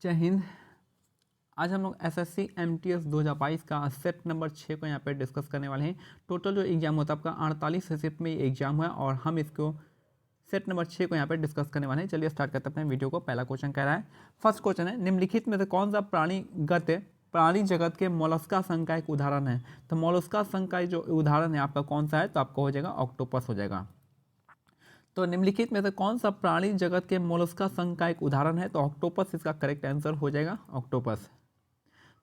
जय हिंद। आज हम लोग एसएससी एमटीएस 2022 का सेट नंबर 6 को यहाँ पे डिस्कस करने वाले हैं। टोटल जो एग्जाम होता है आपका 48 शिफ्ट में एग्जाम है और हम इसको सेट नंबर 6 को यहाँ पे डिस्कस करने वाले हैं। चलिए स्टार्ट करते हैं अपने वीडियो को। पहला क्वेश्चन कह रहा है, फर्स्ट क्वेश्चन है, निम्नलिखित में से कौन सा प्राणी जगत के मोलस्का संघ का एक उदाहरण है। तो मोलस्का संघ का जो उदाहरण है आपका कौन सा है, तो आपका हो जाएगा ऑक्टोपस हो जाएगा। तो निम्नलिखित में से कौन सा प्राणी जगत के मोलस्का संघ का एक उदाहरण है, तो ऑक्टोपस इसका करेक्ट आंसर हो जाएगा, ऑक्टोपस।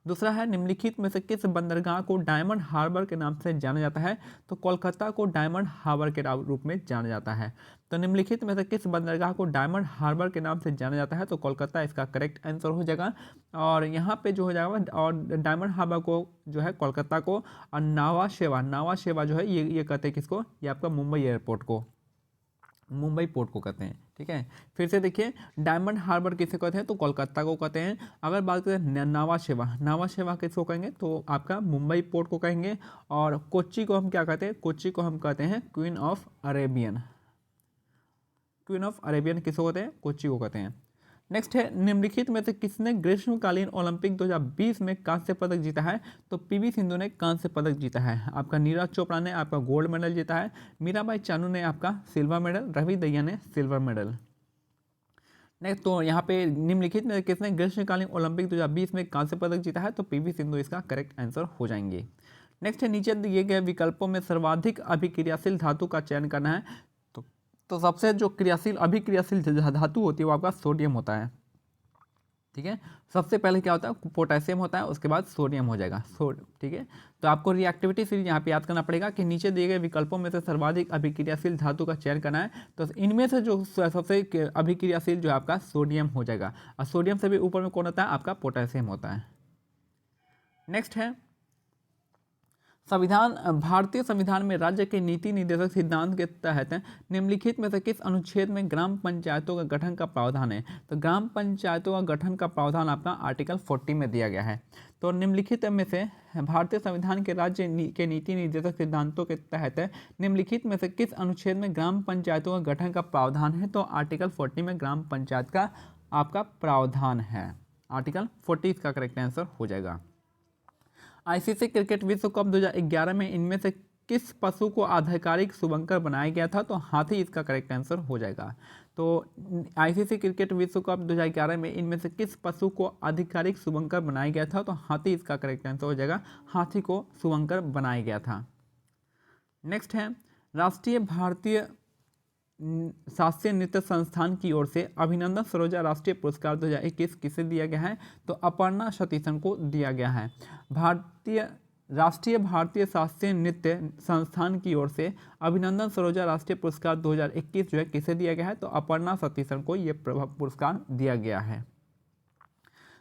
दूसरा है, निम्नलिखित में से किस बंदरगाह को डायमंड हार्बर के नाम से जाना जाता है। तो कोलकाता को डायमंड हार्बर के रूप में जाना जाता है। तो निम्नलिखित में से किस बंदरगाह को डायमंड हार्बर के नाम से जाना जाता है, तो कोलकाता इसका करेक्ट आंसर हो जाएगा। और यहाँ पे जो हो जाएगा, और डायमंड हार्बर को जो है कोलकाता को, और नावा शेवा जो है ये कहते हैं किसको, ये आपका मुंबई एयरपोर्ट को, मुंबई पोर्ट को कहते हैं। ठीक है, फिर से देखिए, डायमंड हार्बर किसे कहते हैं, तो कोलकाता को कहते हैं। अगर बात करें नावा शेवा किसको कहेंगे, तो आपका मुंबई पोर्ट को कहेंगे। और कोच्चि को हम क्या कहते हैं, कोच्चि को हम कहते हैं क्वीन ऑफ अरेबियन किसको कहते हैं, कोच्चि को कहते हैं। नेक्स्ट है, निम्नलिखित में से किसने ग्रीष्मकालीन ओलंपिक 2020 में कांस्य पदक जीता है। तो पीवी सिंधु ने कांस्य पदक जीता है। आपका नीरज चोपड़ा ने आपका गोल्ड मेडल जीता है। मीराबाई चानू ने आपका सिल्वर मेडल, रवि दहिया ने सिल्वर मेडल। नेक्स्ट, तो यहाँ पे निम्नलिखित में किसने ग्रीष्मकालीन ओलंपिक 2020 में कांस्य पदक जीता है, तो पीवी सिंधु इसका करेक्ट आंसर हो जाएंगे। नेक्स्ट है, नीचे दिए गए विकल्पों में सर्वाधिक अभिक्रियाशील धातु का चयन करना है। तो सबसे जो अभिक्रियाशील धातु होती है वो आपका सोडियम होता है। ठीक है, सबसे पहले क्या होता है, पोटेशियम होता है, उसके बाद सोडियम हो जाएगा। ठीक है, तो आपको रिएक्टिविटी सीरीज यहाँ पे याद करना पड़ेगा कि नीचे दिए गए विकल्पों में से सर्वाधिक अभिक्रियाशील धातु का चयन करना है। तो इनमें से जो सबसे अभिक्रियाशील जो आपका सोडियम हो जाएगा, और सोडियम से भी ऊपर में कौन होता है, आपका पोटेशियम होता है। नेक्स्ट है, भारतीय संविधान में राज्य के नीति निर्देशक सिद्धांत के तहत निम्नलिखित में से किस अनुच्छेद में ग्राम पंचायतों का गठन का प्रावधान है। तो ग्राम पंचायतों का गठन का प्रावधान आपका आर्टिकल 40 में दिया गया है। तो निम्नलिखित में से भारतीय संविधान के राज्य के नीति निर्देशक सिद्धांतों के तहत निम्नलिखित में से किस अनुच्छेद में ग्राम पंचायतों का गठन का प्रावधान है। तो आर्टिकल 40 में ग्राम पंचायत का आपका प्रावधान है। आर्टिकल 40 इसका करेक्ट आंसर हो जाएगा। आईसीसी क्रिकेट विश्व कप 2011 में इनमें से किस पशु को आधिकारिक शुभंकर बनाया गया था। तो हाथी इसका करेक्ट आंसर हो जाएगा। तो आईसीसी क्रिकेट विश्व कप 2011 में इनमें से किस पशु को आधिकारिक शुभंकर बनाया गया था। तो हाथी इसका करेक्ट आंसर हो जाएगा, हाथी को शुभंकर बनाया गया था। नेक्स्ट है, राष्ट्रीय भारतीय शास्त्रीय नृत्य संस्थान की ओर से अभिनंदन सरोजा राष्ट्रीय पुरस्कार 2021 किसे दिया गया है। तो अपर्णा सतीशन को दिया गया है। राष्ट्रीय भारतीय शास्त्रीय नृत्य संस्थान की ओर से अभिनंदन सरोजा राष्ट्रीय पुरस्कार 2021 जो है किसे दिया गया है। तो अपर्णा सतीशन को यह पुरस्कार दिया गया है।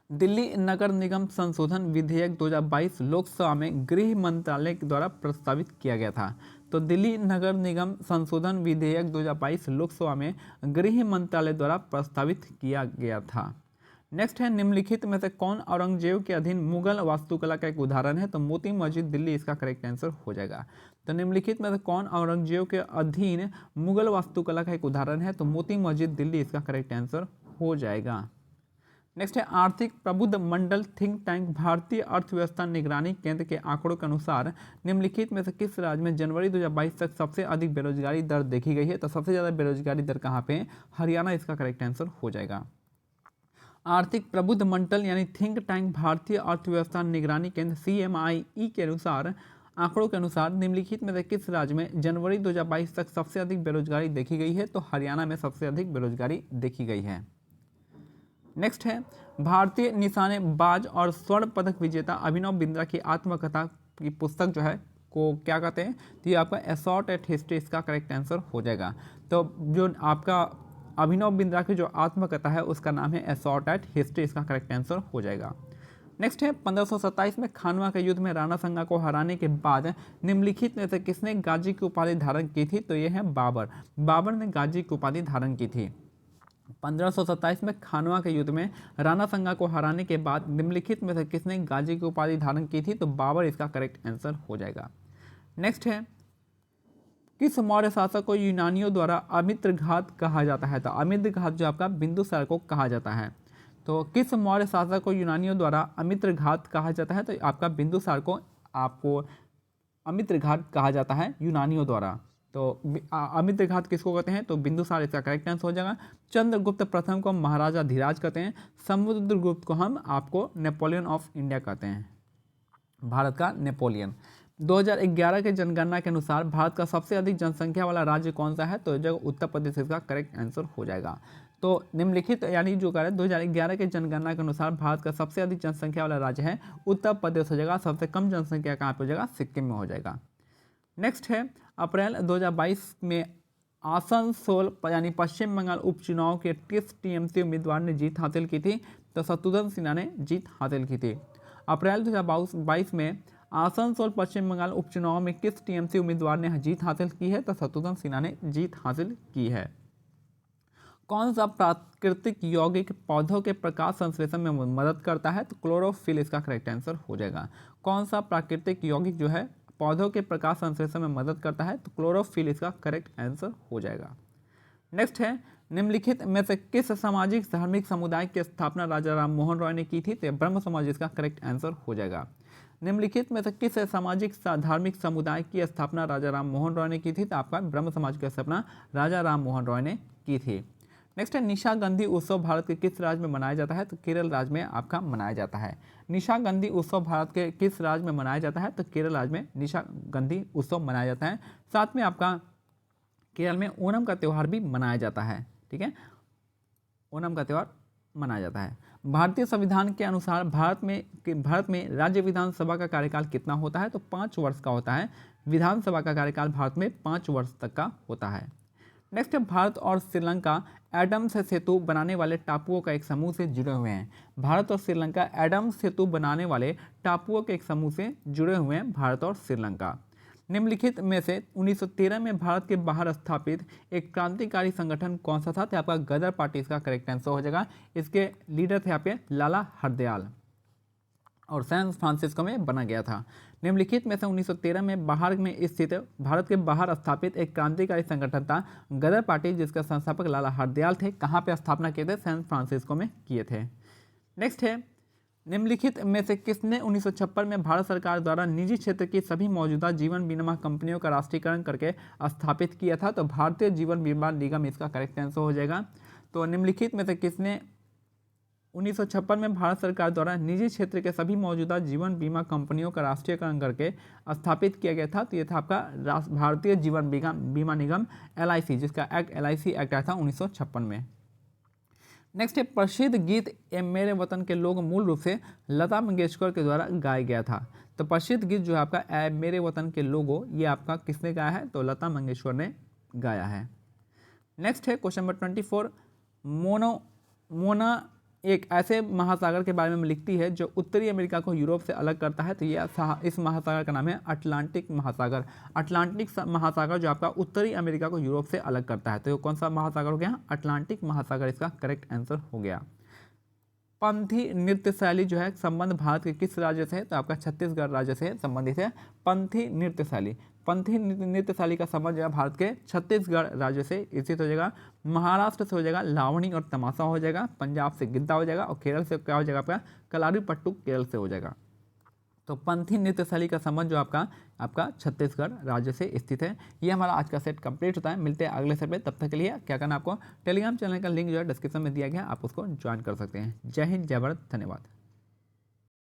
दिल्ली नगर निगम संशोधन विधेयक 2022 लोकसभा में गृह मंत्रालय द्वारा प्रस्तावित किया गया था। तो दिल्ली नगर निगम संशोधन विधेयक 2022 लोकसभा में गृह मंत्रालय द्वारा प्रस्तावित किया गया था। नेक्स्ट है, निम्नलिखित में से कौन औरंगजेब के अधीन मुगल वास्तुकला का एक उदाहरण है। तो मोती मस्जिद दिल्ली इसका करेक्ट आंसर हो जाएगा। तो निम्नलिखित में से कौन औरंगजेब के अधीन मुगल वास्तुकला का एक उदाहरण है। तो मोती मस्जिद दिल्ली इसका करेक्ट आंसर हो जाएगा। नेक्स्ट है, आर्थिक प्रबुद्ध मंडल थिंक टैंक भारतीय अर्थव्यवस्था निगरानी केंद्र के आंकड़ों के अनुसार निम्नलिखित में से किस राज्य में जनवरी 2022 तक सबसे अधिक बेरोजगारी दर देखी गई है। तो सबसे ज़्यादा बेरोजगारी दर कहाँ पे है, हरियाणा इसका करेक्ट आंसर हो जाएगा। आर्थिक प्रबुद्ध मंडल यानी थिंक टैंक भारतीय अर्थव्यवस्था निगरानी केंद्र CMIE के अनुसार आंकड़ों के अनुसार निम्नलिखित में से किस राज्य में जनवरी 2022 तक सबसे अधिक बेरोजगारी देखी गई है। तो हरियाणा में सबसे अधिक बेरोजगारी देखी गई है। नेक्स्ट है, भारतीय निशानेबाज और स्वर्ण पदक विजेता अभिनव बिंद्रा की आत्मकथा की पुस्तक जो है को क्या कहते हैं। तो ये आपका असॉल्ट एट हिस्ट्री इसका करेक्ट आंसर हो जाएगा। तो जो आपका अभिनव बिंद्रा की जो आत्मकथा है उसका नाम है असॉल्ट एट हिस्ट्री, इसका करेक्ट आंसर हो जाएगा। नेक्स्ट है, 1527 में खानवा के युद्ध में राणा संगा को हराने के बाद निम्नलिखित में से किसने गाजी की उपाधि धारण की थी। तो ये है बाबर ने गाजी की उपाधि धारण की थी। 1527 में खानवा के युद्ध में राणा संगा को हराने के बाद निम्नलिखित में से किसने गाजी की उपाधि धारण की थी। तो बाबर इसका करेक्ट आंसर हो जाएगा। नेक्स्ट है, किस मौर्य शासक को यूनानियों द्वारा अमित्रघात कहा जाता है। तो अमित्रघात जो आपका बिंदुसार को कहा जाता है। तो किस मौर्य शासक को यूनानियों द्वारा अमित्रघात कहा जाता है? तो आपका बिंदुसार को आपको अमित्रघात कहा जाता है यूनानियों द्वारा। तो अमित्रघात किसको कहते हैं? तो बिंदुसार इसका करेक्ट आंसर हो जाएगा। चंद्रगुप्त प्रथम को महाराजा धीराज कहते हैं। समुद्रगुप्त को हम आपको नेपोलियन ऑफ इंडिया कहते हैं, भारत का नेपोलियन। 2011 के जनगणना के अनुसार भारत का सबसे अधिक जनसंख्या वाला राज्य कौन सा है? तो जगह उत्तर प्रदेश इसका करेक्ट आंसर हो जाएगा। तो निम्नलिखित यानी जो करें 2011 के जनगणना के अनुसार भारत का सबसे अधिक जनसंख्या वाला राज्य है उत्तर प्रदेश हो जाएगा। सबसे कम जनसंख्या कहाँ पे हो जाएगा? सिक्किम में हो जाएगा। नेक्स्ट है अप्रैल 2022 में आसनसोल यानी पश्चिम बंगाल उपचुनाव के किस टीएमसी उम्मीदवार ने जीत हासिल की थी? तो शत्रुघ्न सिन्हा ने जीत हासिल की थी। अप्रैल 2022 में आसनसोल पश्चिम बंगाल उपचुनाव में किस टीएमसी उम्मीदवार ने जीत हासिल की है? तो शत्रुघ्न सिन्हा ने जीत हासिल की है। कौन सा प्राकृतिक यौगिक पौधों के प्रकाश संश्लेषण में मदद करता है? तो क्लोरोफिल इसका करेक्ट आंसर हो जाएगा। कौन सा प्राकृतिक यौगिक जो है पौधों के प्रकाश संश्लेषण में मदद करता है? तो क्लोरोफिल इसका करेक्ट आंसर हो जाएगा। नेक्स्ट है निम्नलिखित में से किस सामाजिक धार्मिक समुदाय की स्थापना राजा राम मोहन रॉय ने की थी? तो ब्रह्म समाज इसका करेक्ट आंसर हो जाएगा। निम्नलिखित में से किस सामाजिक धार्मिक समुदाय की स्थापना राजा राम मोहन रॉय ने की थी? तो आपका ब्रह्म समाज की स्थापना राजा राम मोहन रॉय ने की थी। नेक्स्ट है निशागंधी उत्सव भारत के किस राज्य में मनाया जाता है? तो केरल राज्य में आपका मनाया जाता है। निशागंधी उत्सव भारत के किस राज्य में मनाया जाता है? तो केरल राज्य में निशागंधी उत्सव मनाया जाता है। साथ में आपका केरल में ओणम का त्यौहार भी मनाया जाता है। ठीक है, ओणम का त्यौहार मनाया जाता है। भारतीय संविधान के अनुसार भारत में राज्य विधानसभा का कार्यकाल कितना होता है? तो 5 वर्ष का होता है। विधानसभा का कार्यकाल भारत में 5 वर्ष तक का होता है। नेक्स्ट है भारत और श्रीलंका एडम्स सेतु बनाने वाले टापुओं का एक समूह से जुड़े हुए हैं। भारत और श्रीलंका एडम्स सेतु बनाने वाले टापुओं के एक समूह से जुड़े हुए हैं भारत और श्रीलंका। निम्नलिखित में से 1913 में भारत के बाहर स्थापित एक क्रांतिकारी संगठन कौन सा था? तो आपका गदर पार्टी इसका करेक्ट आंसर हो जाएगा। इसके लीडर थे यहाँ पे लाला हरदयाल और सैन फ्रांसिस्को में बना गया था। निम्नलिखित में से 1913 में बाहर में स्थित भारत के बाहर स्थापित एक क्रांतिकारी संगठन था गदर पार्टी, जिसका संस्थापक लाला हरदयाल थे। कहाँ पे स्थापना किए थे? सैन फ्रांसिस्को में किए थे। नेक्स्ट है निम्नलिखित में से किसने 1956 में भारत सरकार द्वारा निजी क्षेत्र की सभी मौजूदा जीवन बीमा कंपनियों का राष्ट्रीयकरण करके स्थापित किया था? तो भारतीय जीवन बीमा निगम इसका करेक्ट आंसर हो जाएगा। तो निम्नलिखित में से किसने 1956 में भारत सरकार द्वारा निजी क्षेत्र के सभी मौजूदा जीवन बीमा कंपनियों का राष्ट्रीयकरण करके स्थापित किया गया था? तो ये था आपका भारतीय जीवन बीमा निगम LIC, जिसका एक्ट LIC एक्ट आया था 1956 में। नेक्स्ट है प्रसिद्ध गीत ए मेरे वतन के लोग मूल रूप से लता मंगेशकर के द्वारा गाया गया था। तो प्रसिद्ध गीत जो है आपका ए मेरे वतन के लोगो, ये आपका किसने गाया है? तो लता मंगेशकर ने गाया है। नेक्स्ट है क्वेश्चन नंबर 24। मोना एक ऐसे महासागर के बारे में लिखती है जो उत्तरी अमेरिका को यूरोप से अलग करता है। तो ये इस महासागर का नाम है अटलांटिक महासागर। अटलांटिक महासागर जो आपका उत्तरी अमेरिका को यूरोप से अलग करता है। तो ये कौन सा महासागर हो गया? अटलांटिक महासागर इसका करेक्ट आंसर हो गया। पंथी नृत्य शैली जो है संबंध भारत के किस राज्य से है? तो आपका छत्तीसगढ़ राज्य से संबंधित है पंथी नृत्य शैली। पंथी नृत्य शैली का संबंध जो है भारत के छत्तीसगढ़ राज्य से स्थित हो जाएगा। महाराष्ट्र से हो जाएगा लावणी और तमाशा हो जाएगा। पंजाब से गिद्दा हो जाएगा और केरल से क्या हो जाएगा? आपका कलारीपट्टू केरल से हो जाएगा। तो पंथी नृत्य शैली का संबंध जो आपका छत्तीसगढ़ राज्य से स्थित है। ये हमारा आज का सेट कंप्लीट होता है। मिलते हैं अगले सेट में। तब तक के लिए क्या करना, आपको टेलीग्राम चैनल का लिंक जो है डिस्क्रिप्शन में दिया गया है, आप उसको ज्वाइन कर सकते हैं। जय हिंद, जय भारत, धन्यवाद।